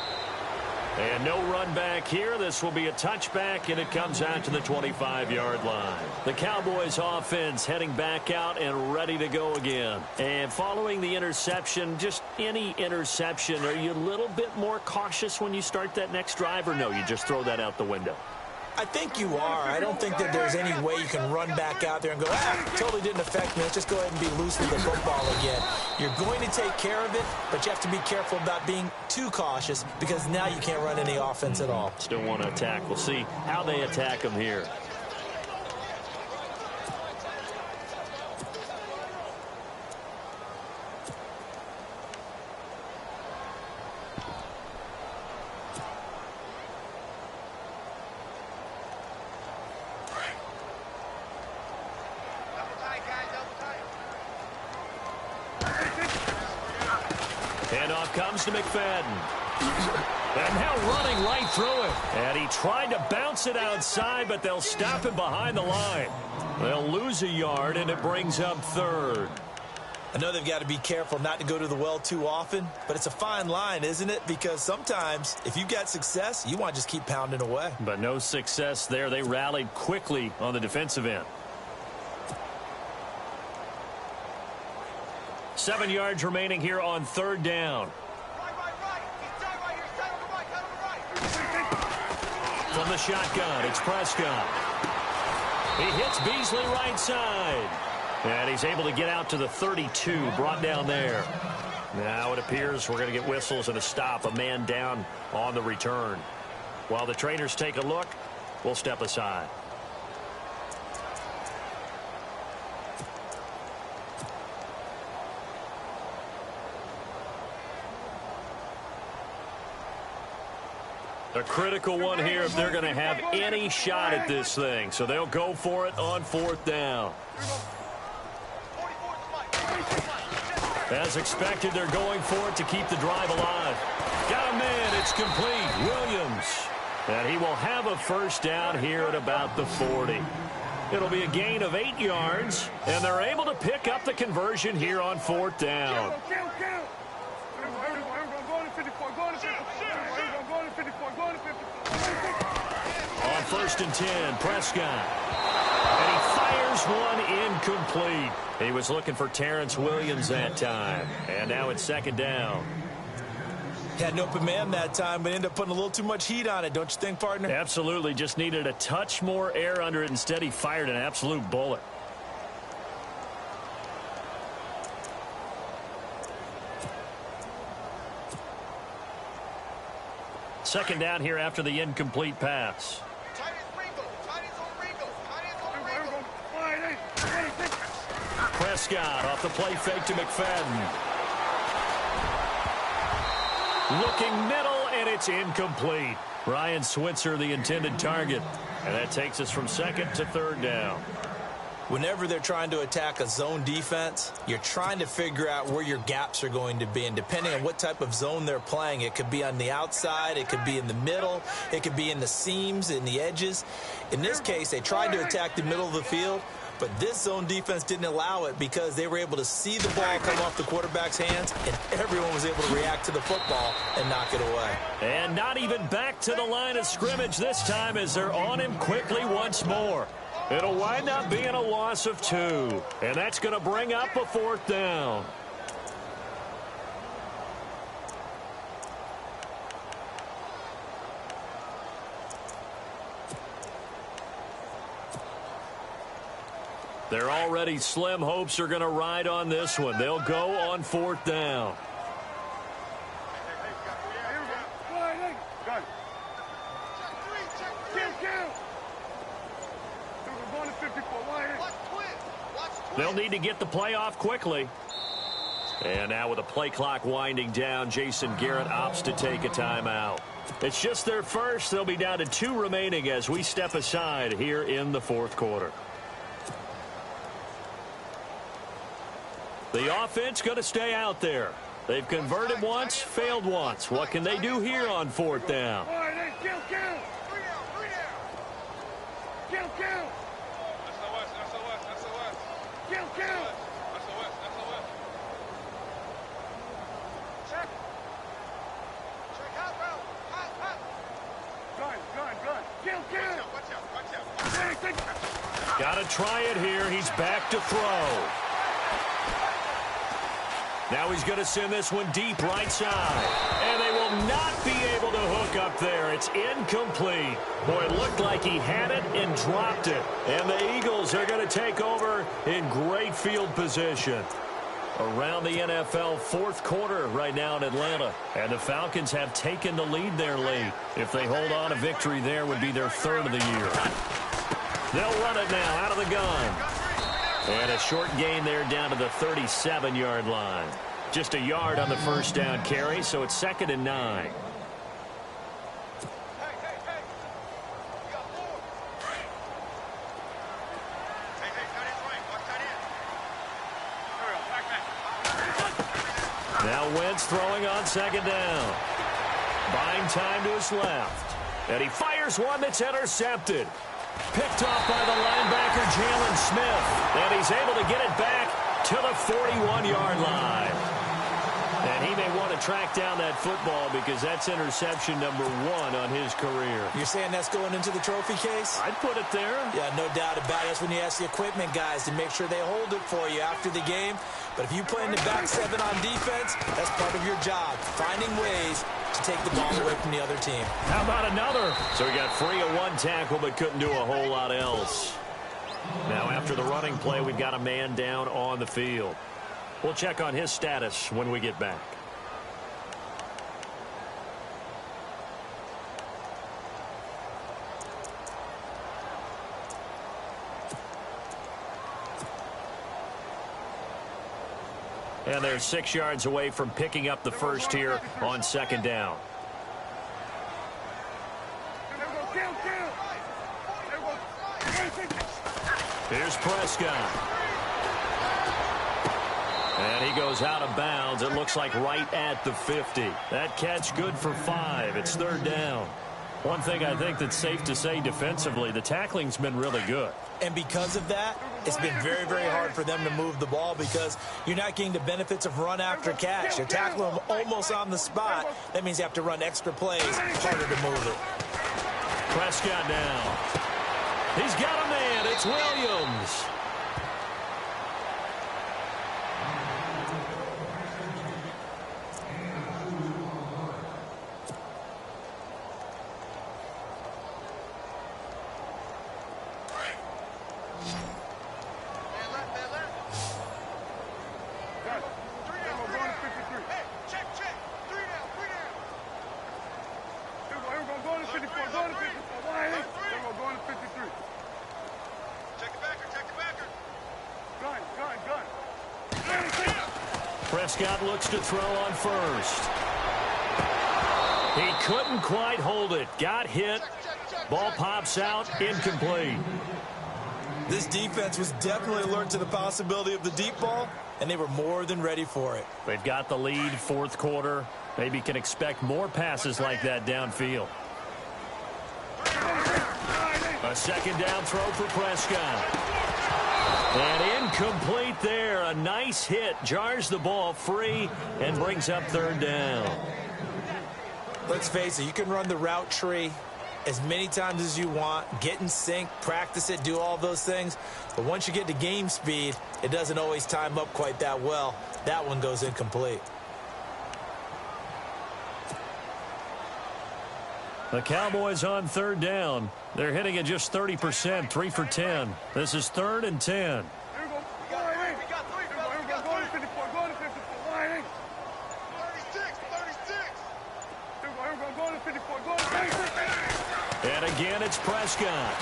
And no run back here. This will be a touchback, and it comes out to the 25-yard line. The Cowboys offense heading back out and ready to go again. And following the interception, just any interception, are you a little bit more cautious when you start that next drive, or no, you just throw that out the window? I think you are. I don't think that there's any way you can run back out there and go, totally didn't affect me. Let's just go ahead and be loose with the football again. You're going to take care of it, but you have to be careful about being too cautious because now you can't run any offense at all. Still want to attack. We'll see how they attack them here. Handoff comes to McFadden. And now running right through it. And he tried to bounce it outside, but they'll stop him behind the line. They'll lose a yard, and it brings up 3rd. I know they've got to be careful not to go to the well too often, but it's a fine line, isn't it? Because sometimes, if you've got success, you want to just keep pounding away. But no success there. They rallied quickly on the defensive end. 7 yards remaining here on 3rd down. From the shotgun, it's Prescott. He hits Beasley right side. And he's able to get out to the 32, brought down there. Now it appears we're going to get whistles and a stop, a man down on the return. While the trainers take a look, we'll step aside. A critical one here if they're going to have any shot at this thing. So they'll go for it on 4th down. As expected, they're going for it to keep the drive alive. Got a man. It's complete. Williams. And he will have a 1st down here at about the 40. It'll be a gain of 8 yards, and they're able to pick up the conversion here on 4th down. On 1st and 10, Prescott. And he fires one incomplete. He was looking for Terrence Williams that time. And now it's 2nd down. Had an open man that time, but ended up putting a little too much heat on it, don't you think, partner? Absolutely. Just needed a touch more air under it. Instead, he fired an absolute bullet. Second down here after the incomplete pass. Prescott off the play fake to McFadden. Looking middle, and it's incomplete. Ryan Switzer, the intended target. And that takes us from second to third down. Whenever they're trying to attack a zone defense, you're trying to figure out where your gaps are going to be. And depending on what type of zone they're playing, it could be on the outside, it could be in the middle, it could be in the seams, in the edges. In this case, they tried to attack the middle of the field, but this zone defense didn't allow it because they were able to see the ball come off the quarterback's hands, and everyone was able to react to the football and knock it away. And not even back to the line of scrimmage this time as they're on him quickly once more. It'll wind up being a loss of 2, and that's going to bring up a 4th down. Their already slim hopes are going to ride on this one. They'll go on 4th down. They'll need to get the play off quickly. And now with the play clock winding down, Jason Garrett opts to take a timeout. It's just their first. They'll be down to 2 remaining as we step aside here in the 4th quarter. The offense going to stay out there. They've converted once, failed once. What can they do here on 4th down? Got to try it here. He's back to throw. Now he's going to send this one deep right side. And they will not be able to hook up there. It's incomplete. Boy, it looked like he had it and dropped it. And the Eagles are going to take over in great field position. Around the NFL 4th quarter right now in Atlanta. And the Falcons have taken the lead there late. If they hold on, a victory there would be their 3rd of the year. They'll run it now out of the gun. And a short gain there down to the 37-yard line. Just a yard on the first down carry, so it's 2nd and 9. Now Wentz throwing on 2nd down. Buying time to his left. And he fires one that's intercepted. Picked off by the linebacker, Jalen Smith. And he's able to get it back to the 41-yard line. And he may want to track down that football because that's interception number 1 on his career. You're saying that's going into the trophy case? I'd put it there. Yeah, no doubt about it. That's when you ask the equipment guys to make sure they hold it for you after the game. But if you play in the back 7 on defense, that's part of your job, finding ways to take the ball away from the other team. How about another? So he got free of 1 tackle but couldn't do a whole lot else. Now after the running play, we've got a man down on the field. We'll check on his status when we get back. And they're 6 yards away from picking up the first here on 2nd down. Here's Prescott. And he goes out of bounds. It looks like right at the 50. That catch good for 5. It's 3rd down. One thing I think that's safe to say defensively, the tackling's been really good. And because of that, it's been very, very hard for them to move the ball because you're not getting the benefits of run after catch. You're tackling them almost on the spot. That means you have to run extra plays, harder to move it. Prescott down. He's got a man. It's Williams. Prescott looks to throw on first. He couldn't quite hold it. Got hit. Ball pops out. Incomplete. This defense was definitely alert to the possibility of the deep ball, and they were more than ready for it. They've got the lead, fourth quarter. Maybe can expect more passes like that downfield. A second down throw for Prescott. And incomplete there. A nice hit. Jars the ball free and brings up third down. Let's face it, you can run the route tree as many times as you want, get in sync, practice it, do all those things. But once you get to game speed, it doesn't always time up quite that well. That one goes incomplete. The Cowboys on third down. They're hitting at just 30%, 3 for 10. This is 3rd and 10. And again, it's Prescott.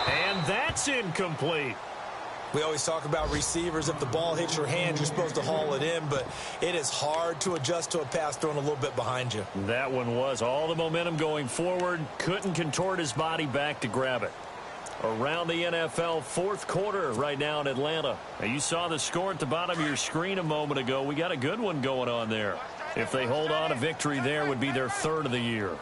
And that's incomplete. We always talk about receivers. If the ball hits your hand, you're supposed to haul it in, but it is hard to adjust to a pass thrown a little bit behind you. That one was all the momentum going forward. Couldn't contort his body back to grab it. Around the NFL fourth quarter right now in Atlanta. Now, you saw the score at the bottom of your screen a moment ago. We got a good one going on there. If they hold on, a victory there would be their 3rd of the year.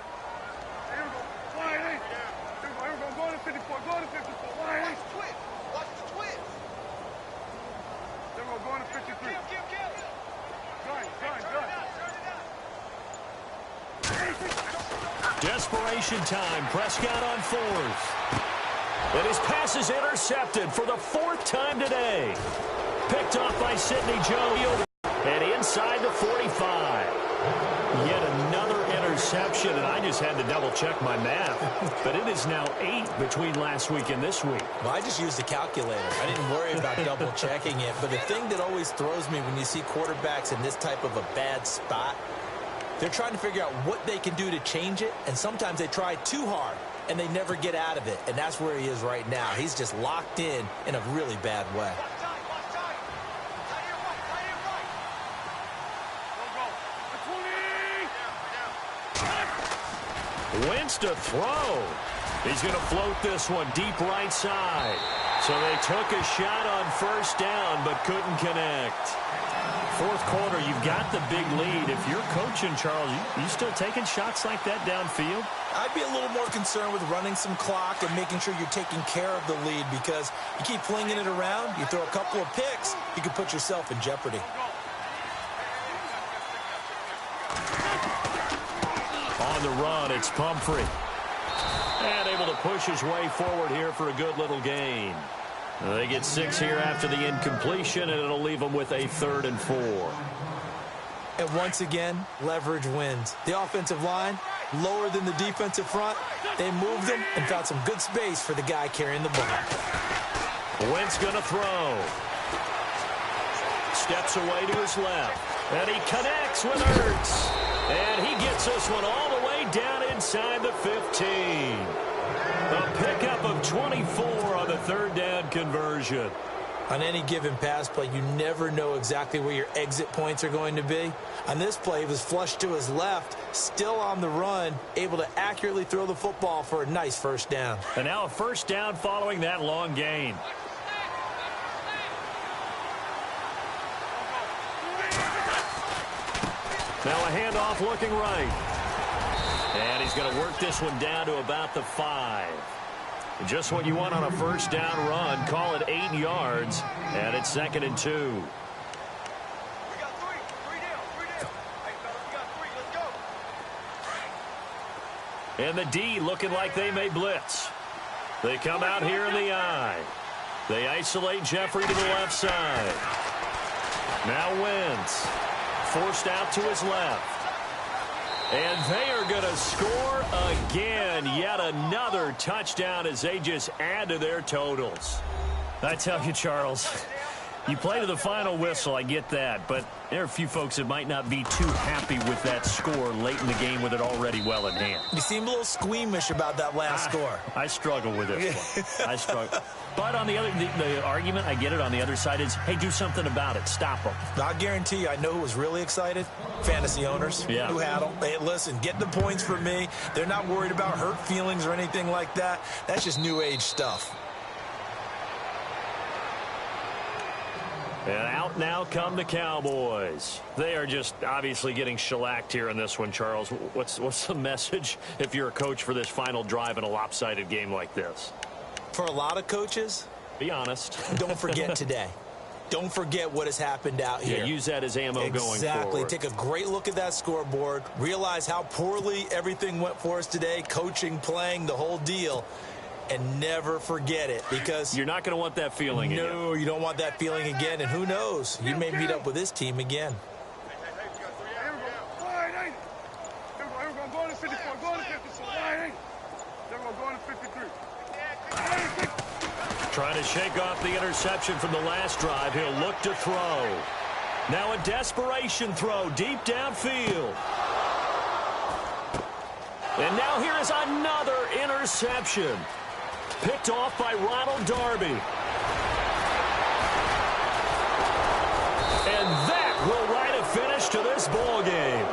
Desperation time. Prescott on 4th. And his pass is intercepted for the 4th time today. Picked off by Sidney Jones. And inside the 45. Yet another interception, and I just had to double-check my math. But it is now 8 between last week and this week. Well, I just used a calculator. I didn't worry about double-checking it. But the thing that always throws me when you see quarterbacks in this type of a bad spot, they're trying to figure out what they can do to change it, and sometimes they try too hard, and they never get out of it. And that's where he is right now. He's just locked in a really bad way. Wentz to throw. He's going to float this one deep right side. So they took a shot on first down, but couldn't connect. Fourth quarter, you've got the big lead. If you're coaching, Charles, you still taking shots like that downfield? I'd be a little more concerned with running some clock and making sure you're taking care of the lead, because you keep flinging it around, you throw a couple of picks, you could put yourself in jeopardy. On the run, it's Pumphrey. And able to push his way forward here for a good little gain. They get 6 here after the incompletion, and it'll leave them with a 3rd and 4. And once again, leverage wins. The offensive line, lower than the defensive front. They moved them and found some good space for the guy carrying the ball. Wentz going to throw. Steps away to his left. And he connects with Ertz. And he gets this one all the way down inside the 15. A pickup of 24 on the 3rd down conversion. On any given pass play, you never know exactly where your exit points are going to be. On this play, he was flushed to his left, still on the run, able to accurately throw the football for a nice first down. And now a first down following that long gain. Now a handoff looking right. And he's going to work this one down to about the 5. Just what you want on a first down run. Call it 8 yards. And it's 2nd and 2. We got 3. 3 down. 3 down. Hey, fellas, we got 3. Let's go. And the D looking like they may blitz. They come out here in the I. They isolate Jeffrey to the left side. Now Wentz. Forced out to his left. And they are going to score again. Yet another touchdown as they just add to their totals. I tell you, Charles, You play to the final whistle, I get that, but there are a few folks that might not be too happy with that score late in the game with it already well in hand. You seem a little squeamish about that last score. I struggle with this one. I struggle. But on the argument, I get it, on the other side is, hey, do something about it. Stop them. I guarantee you, I know who was really excited. Fantasy owners who had them. Hey, listen, get the points for me. They're not worried about hurt feelings or anything like that. That's just new age stuff. And out now come the Cowboys. They are just obviously getting shellacked here in this one, Charles. What's the message if you're a coach for this final drive in a lopsided game like this? For a lot of coaches, be honest. Don't forget today. Don't forget what has happened out here. Yeah, use that as ammo going forward. Exactly. Take a great look at that scoreboard. Realize how poorly everything went for us today. Coaching, playing, the whole deal. And never forget it, because you're not going to want that feeling again. No, you don't want that feeling again. And who knows? You may meet up with this team again. Trying to shake off the interception from the last drive. He'll look to throw. Now a desperation throw deep downfield. And now here is another interception. Picked off by Ronald Darby. And that will write a finish to this ball game.